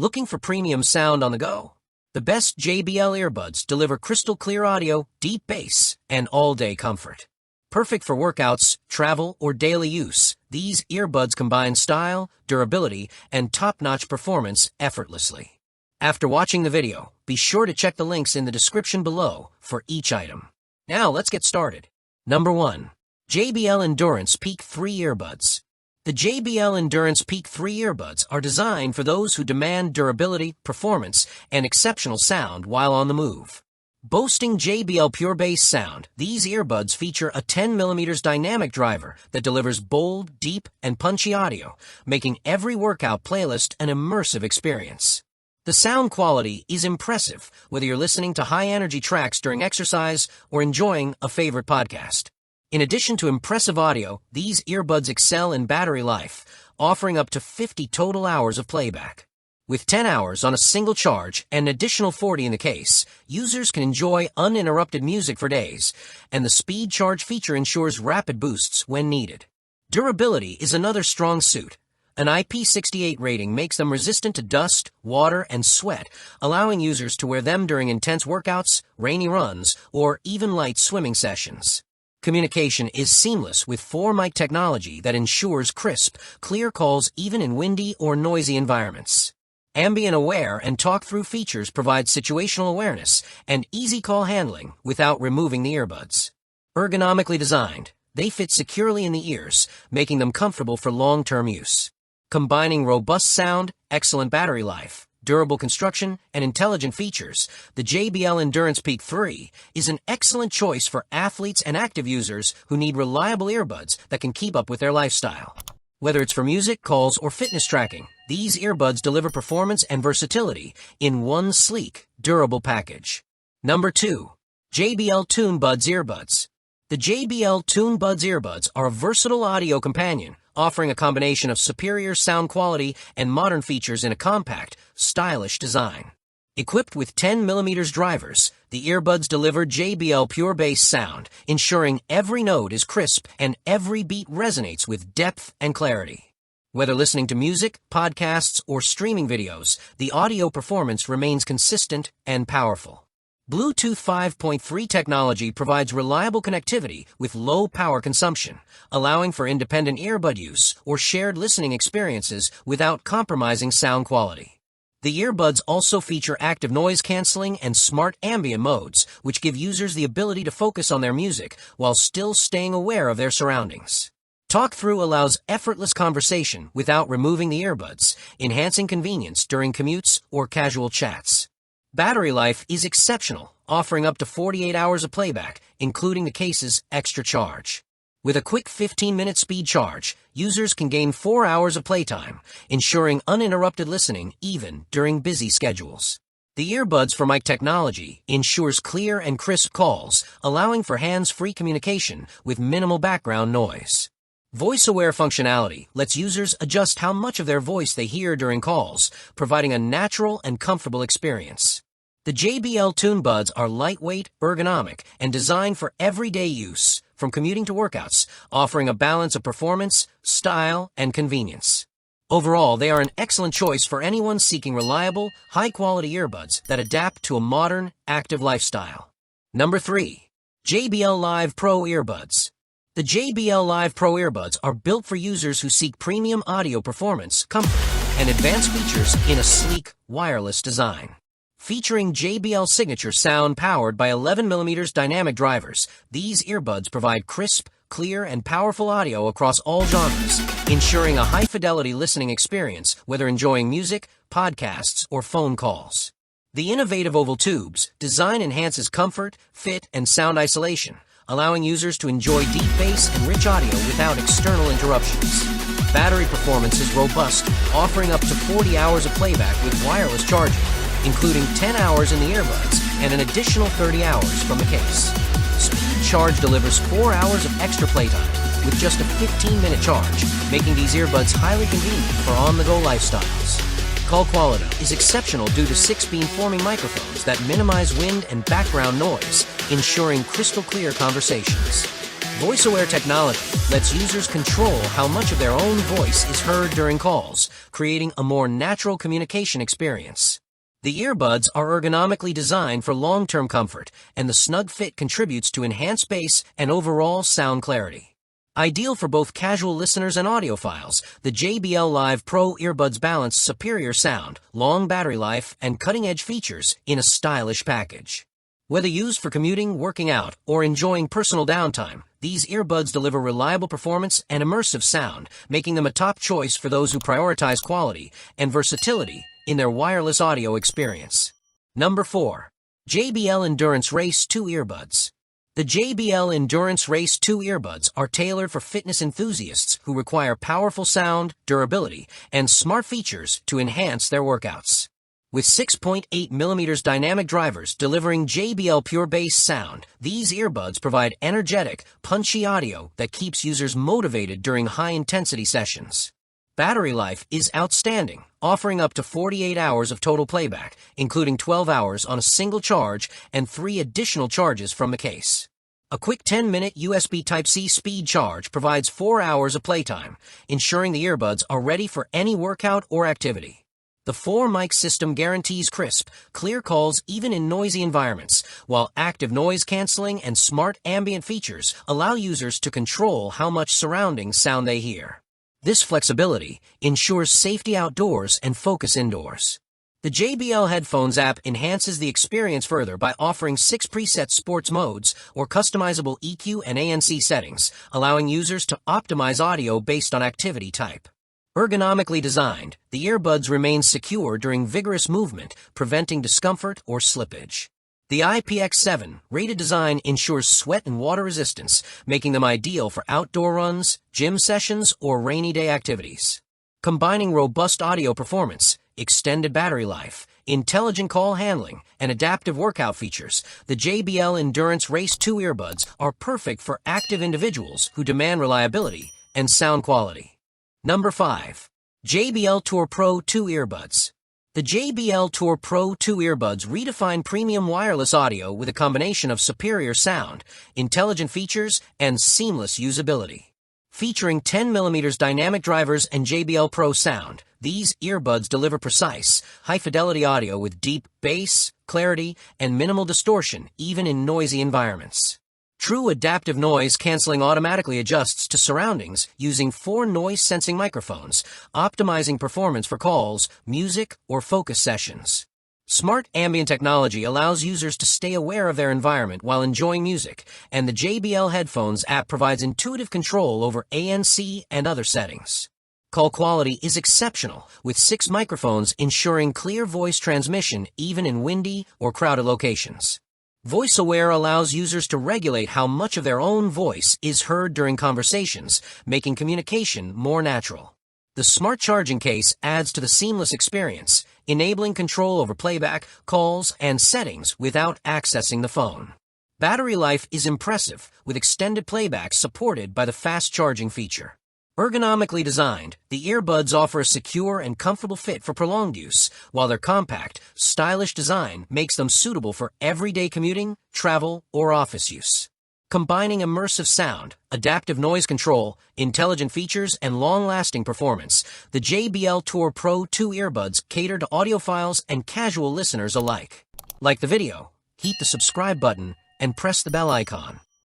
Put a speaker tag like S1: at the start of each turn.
S1: Looking for premium sound on the go? The best JBL earbuds deliver crystal clear audio, deep bass, and all-day comfort. Perfect for workouts, travel, or daily use, these earbuds combine style, durability, and top-notch performance effortlessly. After watching the video, be sure to check the links in the description below for each item. Now let's get started. Number 1. JBL Endurance Peak 3 Earbuds. The JBL Endurance Peak 3 earbuds are designed for those who demand durability, performance, and exceptional sound while on the move. Boasting JBL pure bass sound, these earbuds feature a 10mm dynamic driver that delivers bold, deep, and punchy audio, making every workout playlist an immersive experience. The sound quality is impressive, whether you're listening to high-energy tracks during exercise or enjoying a favorite podcast. In addition to impressive audio, these earbuds excel in battery life, offering up to 50 total hours of playback. With 10 hours on a single charge and an additional 40 in the case, users can enjoy uninterrupted music for days, and the speed charge feature ensures rapid boosts when needed. Durability is another strong suit. An IP68 rating makes them resistant to dust, water, and sweat, allowing users to wear them during intense workouts, rainy runs, or even light swimming sessions. Communication is seamless with 4-mic technology that ensures crisp, clear calls even in windy or noisy environments. Ambient aware and talk-through features provide situational awareness and easy call handling without removing the earbuds. Ergonomically designed, they fit securely in the ears, making them comfortable for long-term use. Combining robust sound, excellent battery life, durable construction, and intelligent features, the JBL Endurance Peak 3 is an excellent choice for athletes and active users who need reliable earbuds that can keep up with their lifestyle. Whether it's for music, calls, or fitness tracking, these earbuds deliver performance and versatility in one sleek, durable package. Number 2. JBL Tour Pro Earbuds. The JBL Tour Pro Earbuds are a versatile audio companion, offering a combination of superior sound quality and modern features in a compact, stylish design. Equipped with 10mm drivers, the earbuds deliver JBL pure bass sound, ensuring every note is crisp and every beat resonates with depth and clarity. Whether listening to music, podcasts, or streaming videos, the audio performance remains consistent and powerful. Bluetooth 5.3 technology provides reliable connectivity with low power consumption, allowing for independent earbud use or shared listening experiences without compromising sound quality. The earbuds also feature active noise canceling and smart ambient modes, which give users the ability to focus on their music while still staying aware of their surroundings. Talk-through allows effortless conversation without removing the earbuds, enhancing convenience during commutes or casual chats. Battery life is exceptional, offering up to 48 hours of playback, including the case's extra charge. With a quick 15-minute speed charge, users can gain 4 hours of playtime, ensuring uninterrupted listening even during busy schedules. The earbuds 4-mic technology ensures clear and crisp calls, allowing for hands-free communication with minimal background noise. Voice-aware functionality lets users adjust how much of their voice they hear during calls, providing a natural and comfortable experience. The JBL Tour Buds are lightweight, ergonomic, and designed for everyday use, from commuting to workouts, offering a balance of performance, style, and convenience. Overall, they are an excellent choice for anyone seeking reliable, high-quality earbuds that adapt to a modern, active lifestyle. Number 3. JBL Live Pro Earbuds. The JBL Live Pro Earbuds are built for users who seek premium audio performance, comfort, and advanced features in a sleek, wireless design. Featuring JBL signature sound powered by 11mm dynamic drivers, these earbuds provide crisp, clear, and powerful audio across all genres, ensuring a high-fidelity listening experience whether enjoying music, podcasts, or phone calls. The innovative oval tubes design enhances comfort, fit, and sound isolation, allowing users to enjoy deep bass and rich audio without external interruptions. Battery performance is robust, offering up to 40 hours of playback with wireless charging, including 10 hours in the earbuds and an additional 30 hours from the case. Speed Charge delivers 4 hours of extra playtime with just a 15-minute charge, making these earbuds highly convenient for on-the-go lifestyles. Call quality is exceptional due to 6-beam-forming microphones that minimize wind and background noise, ensuring crystal-clear conversations. Voice-aware technology lets users control how much of their own voice is heard during calls, creating a more natural communication experience. The earbuds are ergonomically designed for long-term comfort, and the snug fit contributes to enhanced bass and overall sound clarity. Ideal for both casual listeners and audiophiles, the JBL Live Pro Earbuds balance superior sound, long battery life, and cutting-edge features in a stylish package. Whether used for commuting, working out, or enjoying personal downtime, these earbuds deliver reliable performance and immersive sound, making them a top choice for those who prioritize quality and versatility in their wireless audio experience. Number 4. JBL Endurance Race 2 Earbuds. The JBL Endurance Race 2 earbuds are tailored for fitness enthusiasts who require powerful sound, durability, and smart features to enhance their workouts. With 6.8mm dynamic drivers delivering JBL pure bass sound, these earbuds provide energetic, punchy audio that keeps users motivated during high-intensity sessions. Battery life is outstanding, offering up to 48 hours of total playback, including 12 hours on a single charge and 3 additional charges from the case. A quick 10-minute USB Type-C speed charge provides 4 hours of playtime, ensuring the earbuds are ready for any workout or activity. The 4-mic system guarantees crisp, clear calls even in noisy environments, while active noise canceling and smart ambient features allow users to control how much surrounding sound they hear. This flexibility ensures safety outdoors and focus indoors. The JBL Headphones app enhances the experience further by offering 6 preset sports modes or customizable EQ and ANC settings, allowing users to optimize audio based on activity type. Ergonomically designed, the earbuds remain secure during vigorous movement, preventing discomfort or slippage. The IPX7 rated design ensures sweat and water resistance, making them ideal for outdoor runs, gym sessions, or rainy day activities. Combining robust audio performance, extended battery life, intelligent call handling, and adaptive workout features, the JBL Endurance Race 2 earbuds are perfect for active individuals who demand reliability and sound quality. Number 5. JBL Tour Pro 2 Earbuds. The JBL Tour Pro 2 earbuds redefine premium wireless audio with a combination of superior sound, intelligent features, and seamless usability. Featuring 10mm dynamic drivers and JBL Pro sound, these earbuds deliver precise, high-fidelity audio with deep bass, clarity, and minimal distortion even in noisy environments. True adaptive noise canceling automatically adjusts to surroundings using 4 noise-sensing microphones, optimizing performance for calls, music, or focus sessions. Smart ambient technology allows users to stay aware of their environment while enjoying music, and the JBL Headphones app provides intuitive control over ANC and other settings. Call quality is exceptional, with 6 microphones ensuring clear voice transmission even in windy or crowded locations. VoiceAware allows users to regulate how much of their own voice is heard during conversations, making communication more natural. The smart charging case adds to the seamless experience, enabling control over playback, calls, and settings without accessing the phone. Battery life is impressive, with extended playback supported by the fast charging feature. Ergonomically designed, the earbuds offer a secure and comfortable fit for prolonged use, while their compact, stylish design makes them suitable for everyday commuting, travel, or office use. Combining immersive sound, adaptive noise control, intelligent features, and long-lasting performance, the JBL Tour Pro 2 earbuds cater to audiophiles and casual listeners alike. Like the video, hit the subscribe button and press the bell icon.